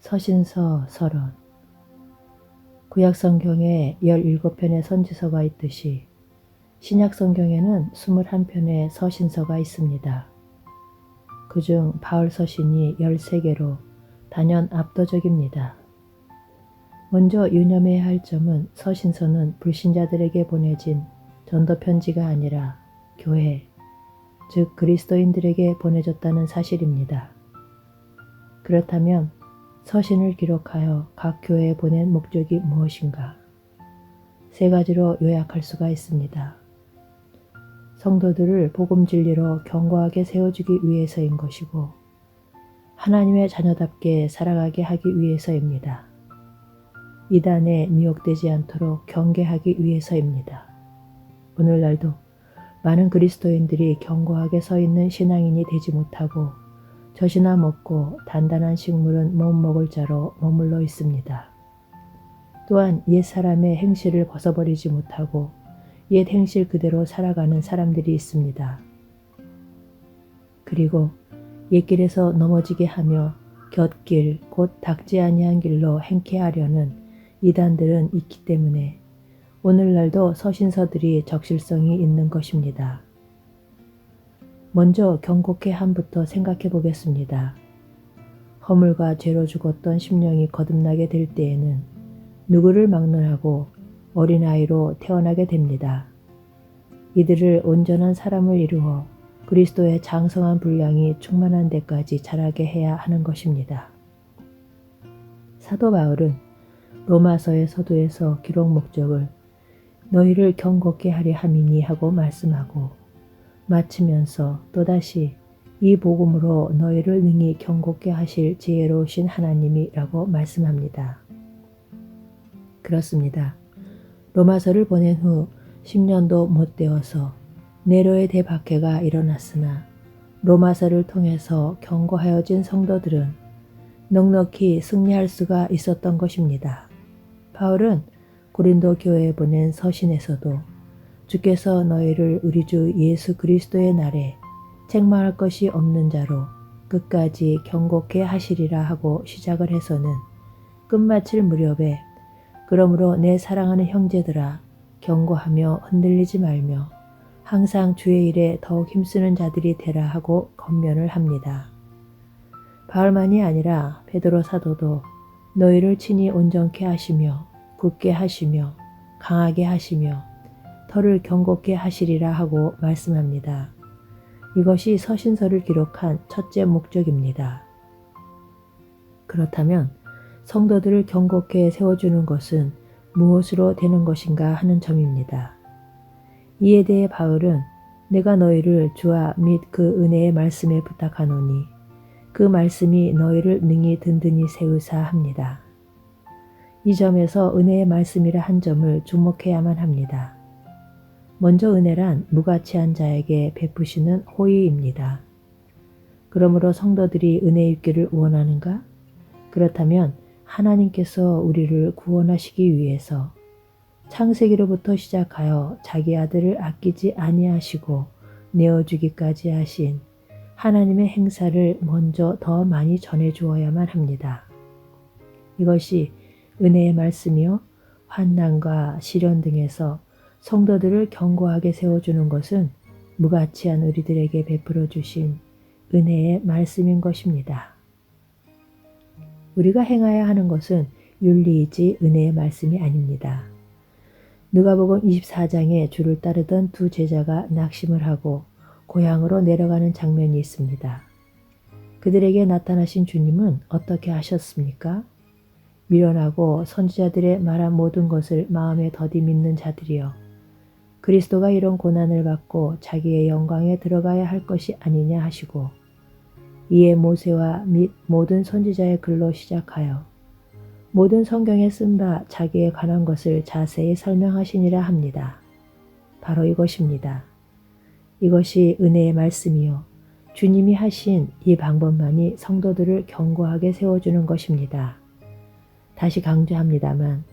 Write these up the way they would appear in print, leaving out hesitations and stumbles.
서신서 서론. 구약성경에 17편의 선지서가 있듯이 신약성경에는 21편의 서신서가 있습니다. 그중 바울 서신이 13개로 단연 압도적입니다. 먼저 유념해야 할 점은 서신서는 불신자들에게 보내진 전도편지가 아니라 교회, 즉 그리스도인들에게 보내졌다는 사실입니다. 그렇다면 서신을 기록하여 각 교회에 보낸 목적이 무엇인가? 세 가지로 요약할 수가 있습니다. 성도들을 복음 진리로 견고하게 세워주기 위해서인 것이고, 하나님의 자녀답게 살아가게 하기 위해서입니다. 이단에 미혹되지 않도록 경계하기 위해서입니다. 오늘날도 많은 그리스도인들이 견고하게 서 있는 신앙인이 되지 못하고 젖이나 먹고 단단한 식물은 못 먹을 자로 머물러 있습니다. 또한 옛사람의 행실을 벗어버리지 못하고 옛 행실 그대로 살아가는 사람들이 있습니다. 그리고 옛길에서 넘어지게 하며 곁길 곧 닦지 아니한 길로 행케 하려는 이단들은 있기 때문에 오늘날도 서신서들이 적실성이 있는 것입니다. 먼저 경고케 함부터 생각해 보겠습니다. 허물과 죄로 죽었던 심령이 거듭나게 될 때에는 누구를 막론하고 어린아이로 태어나게 됩니다. 이들을 온전한 사람을 이루어 그리스도의 장성한 분량이 충만한 데까지 자라게 해야 하는 것입니다. 사도 바울은 로마서의 서두에서 기록 목적을 너희를 경고케 하려 함이니 하고 말씀하고, 마치면서 또다시 이 복음으로 너희를 능히 경고케 하실 지혜로우신 하나님이라고 말씀합니다. 그렇습니다. 로마서를 보낸 후 10년도 못 되어서 네로의 대박해가 일어났으나 로마서를 통해서 경고하여진 성도들은 넉넉히 승리할 수가 있었던 것입니다. 바울은 고린도 교회에 보낸 서신에서도 주께서 너희를 우리 주 예수 그리스도의 날에 책망할 것이 없는 자로 끝까지 경고케 하시리라 하고 시작을 해서는 끝마칠 무렵에 그러므로 내 사랑하는 형제들아 경고하며 흔들리지 말며 항상 주의 일에 더욱 힘쓰는 자들이 되라 하고 권면을 합니다. 바울만이 아니라 베드로 사도도 너희를 친히 온전케 하시며 굳게 하시며 강하게 하시며 터를 경고케 하시리라 하고 말씀합니다. 이것이 서신서를 기록한 첫째 목적입니다. 그렇다면 성도들을 경고케 세워주는 것은 무엇으로 되는 것인가 하는 점입니다. 이에 대해 바울은 내가 너희를 주와 및 그 은혜의 말씀에 부탁하노니 그 말씀이 너희를 능히 든든히 세우사 합니다. 이 점에서 은혜의 말씀이라 한 점을 주목해야만 합니다. 먼저 은혜란 무가치한 자에게 베푸시는 호의입니다. 그러므로 성도들이 은혜 입기를 원하는가? 그렇다면 하나님께서 우리를 구원하시기 위해서 창세기로부터 시작하여 자기 아들을 아끼지 아니하시고 내어주기까지 하신 하나님의 행사를 먼저 더 많이 전해주어야만 합니다. 이것이 은혜의 말씀이요 환난과 시련 등에서 성도들을 견고하게 세워주는 것은 무가치한 우리들에게 베풀어 주신 은혜의 말씀인 것입니다. 우리가 행해야 하는 것은 윤리이지 은혜의 말씀이 아닙니다. 누가복음 24장에 주를 따르던 두 제자가 낙심을 하고 고향으로 내려가는 장면이 있습니다. 그들에게 나타나신 주님은 어떻게 하셨습니까? 미련하고 선지자들의 말한 모든 것을 마음에 더디 믿는 자들이여, 그리스도가 이런 고난을 받고 자기의 영광에 들어가야 할 것이 아니냐 하시고, 이에 모세와 및 모든 선지자의 글로 시작하여 모든 성경에 쓴 바 자기에 관한 것을 자세히 설명하시니라 합니다. 바로 이것입니다. 이것이 은혜의 말씀이요 주님이 하신 이 방법만이 성도들을 견고하게 세워주는 것입니다. 다시 강조합니다만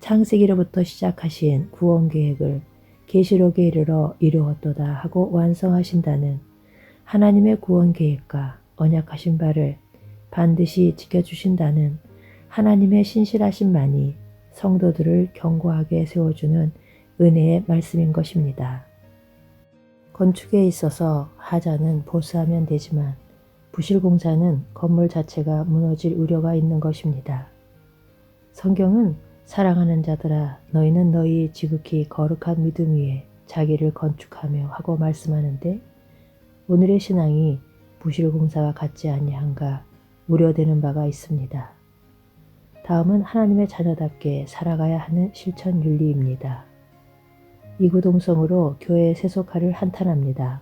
창세기로부터 시작하신 구원 계획을 계시록에 이르러 이루었도다 하고 완성하신다는 하나님의 구원 계획과 언약하신 바를 반드시 지켜주신다는 하나님의 신실하심만이 성도들을 견고하게 세워주는 은혜의 말씀인 것입니다. 건축에 있어서 하자는 보수하면 되지만 부실공사는 건물 자체가 무너질 우려가 있는 것입니다. 성경은 사랑하는 자들아 너희는 너희 지극히 거룩한 믿음 위에 자기를 건축하며 하고 말씀하는데 오늘의 신앙이 부실공사와 같지 아니한가 우려되는 바가 있습니다. 다음은 하나님의 자녀답게 살아가야 하는 실천 윤리입니다. 이구동성으로 교회의 세속화를 한탄합니다.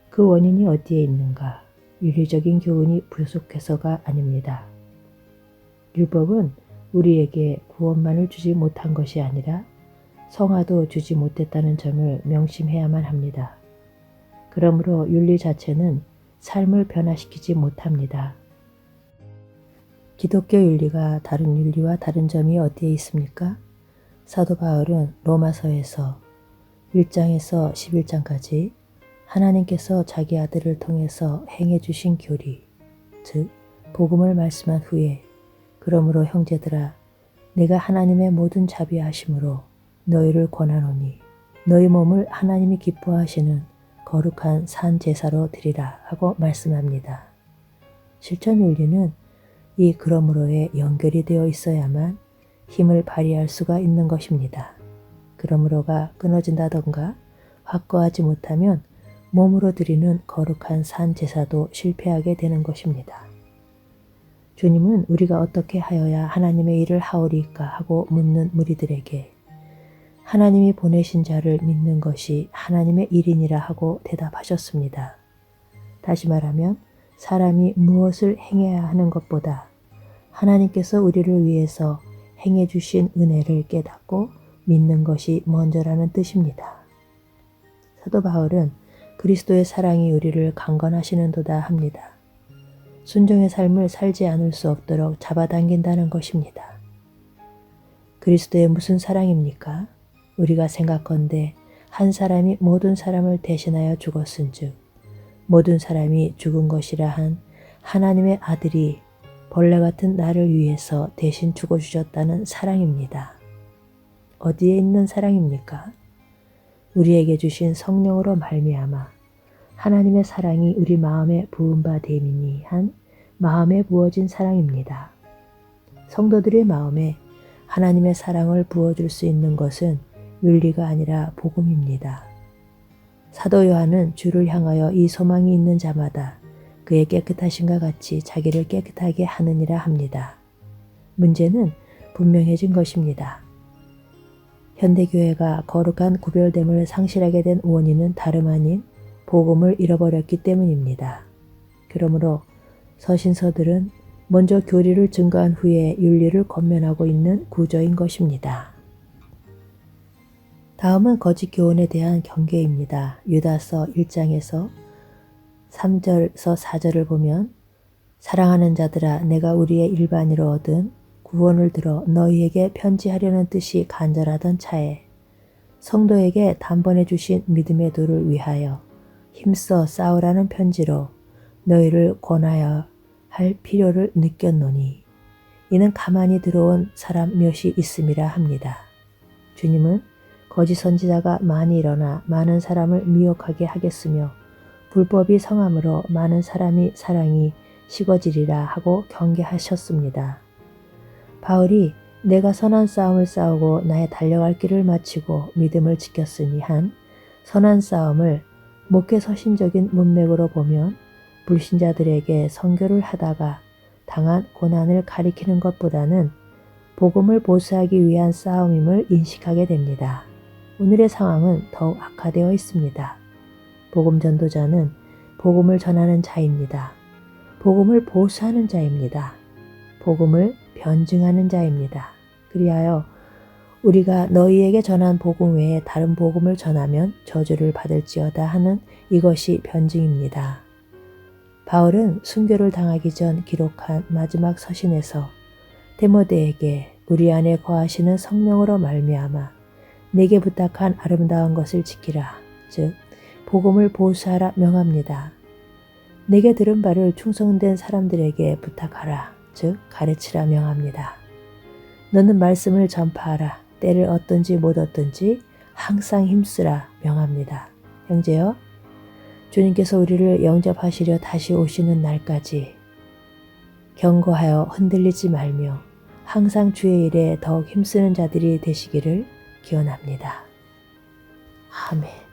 그 원인이 어디에 있는가? 윤리적인 교훈이 부족해서가 아닙니다. 율법은 우리에게 구원만을 주지 못한 것이 아니라 성화도 주지 못했다는 점을 명심해야만 합니다. 그러므로 윤리 자체는 삶을 변화시키지 못합니다. 기독교 윤리가 다른 윤리와 다른 점이 어디에 있습니까? 사도 바울은 로마서에서 1장에서 11장까지 하나님께서 자기 아들을 통해서 행해 주신 교리, 즉 복음을 말씀한 후에 그러므로 형제들아 내가 하나님의 모든 자비하심으로 너희를 권하노니 너희 몸을 하나님이 기뻐하시는 거룩한 산 제사로 드리라 하고 말씀합니다. 실천 윤리는 이 그러므로에 연결이 되어 있어야만 힘을 발휘할 수가 있는 것입니다. 그러므로가 끊어진다던가 확고하지 못하면 몸으로 드리는 거룩한 산 제사도 실패하게 되는 것입니다. 주님은 우리가 어떻게 하여야 하나님의 일을 하오리까 하고 묻는 무리들에게 하나님이 보내신 자를 믿는 것이 하나님의 일이니라 하고 대답하셨습니다. 다시 말하면 사람이 무엇을 행해야 하는 것보다 하나님께서 우리를 위해서 행해 주신 은혜를 깨닫고 믿는 것이 먼저라는 뜻입니다. 사도 바울은 그리스도의 사랑이 우리를 강건하시는도다 합니다. 순종의 삶을 살지 않을 수 없도록 잡아당긴다는 것입니다. 그리스도의 무슨 사랑입니까? 우리가 생각건대 한 사람이 모든 사람을 대신하여 죽었은즉 모든 사람이 죽은 것이라 한 하나님의 아들이 벌레 같은 나를 위해서 대신 죽어주셨다는 사랑입니다. 어디에 있는 사랑입니까? 우리에게 주신 성령으로 말미암아 하나님의 사랑이 우리 마음에 부은 바 됨이니 한 마음에 부어진 사랑입니다. 성도들의 마음에 하나님의 사랑을 부어줄 수 있는 것은 윤리가 아니라 복음입니다. 사도 요한은 주를 향하여 이 소망이 있는 자마다 그의 깨끗하심과 같이 자기를 깨끗하게 하느니라 합니다. 문제는 분명해진 것입니다. 현대교회가 거룩한 구별됨을 상실하게 된 원인은 다름 아닌 복음을 잃어버렸기 때문입니다. 그러므로 서신서들은 먼저 교리를 증거한 후에 윤리를 권면하고 있는 구조인 것입니다. 다음은 거짓 교훈에 대한 경계입니다. 유다서 1장에서 3절에서 4절을 보면 사랑하는 자들아 내가 우리의 일반으로 얻은 구원을 들어 너희에게 편지하려는 뜻이 간절하던 차에 성도에게 단번에 주신 믿음의 도를 위하여 힘써 싸우라는 편지로 너희를 권하여 할 필요를 느꼈노니 이는 가만히 들어온 사람 몇이 있음이라 합니다. 주님은 거짓 선지자가 많이 일어나 많은 사람을 미혹하게 하겠으며 불법이 성함으로 많은 사람이 사랑이 식어지리라 하고 경계하셨습니다. 바울이 내가 선한 싸움을 싸우고 나의 달려갈 길을 마치고 믿음을 지켰으니 한 선한 싸움을 목회 서신적인 문맥으로 보면 불신자들에게 선교를 하다가 당한 고난을 가리키는 것보다는 복음을 보수하기 위한 싸움임을 인식하게 됩니다. 오늘의 상황은 더욱 악화되어 있습니다. 복음 전도자는 복음을 전하는 자입니다. 복음을 보수하는 자입니다. 복음을 변증하는 자입니다. 그리하여 우리가 너희에게 전한 복음 외에 다른 복음을 전하면 저주를 받을지어다 하는 이것이 변증입니다. 바울은 순교를 당하기 전 기록한 마지막 서신에서 디모데에게 우리 안에 거하시는 성령으로 말미암아 내게 부탁한 아름다운 것을 지키라. 즉 복음을 보수하라 명합니다. 내게 들은 바를 충성된 사람들에게 부탁하라. 즉 가르치라 명합니다. 너는 말씀을 전파하라. 때를 얻든지 못 얻든지 항상 힘쓰라 명합니다. 형제여, 주님께서 우리를 영접하시려 다시 오시는 날까지 견고하여 흔들리지 말며 항상 주의 일에 더욱 힘쓰는 자들이 되시기를 기원합니다. 아멘.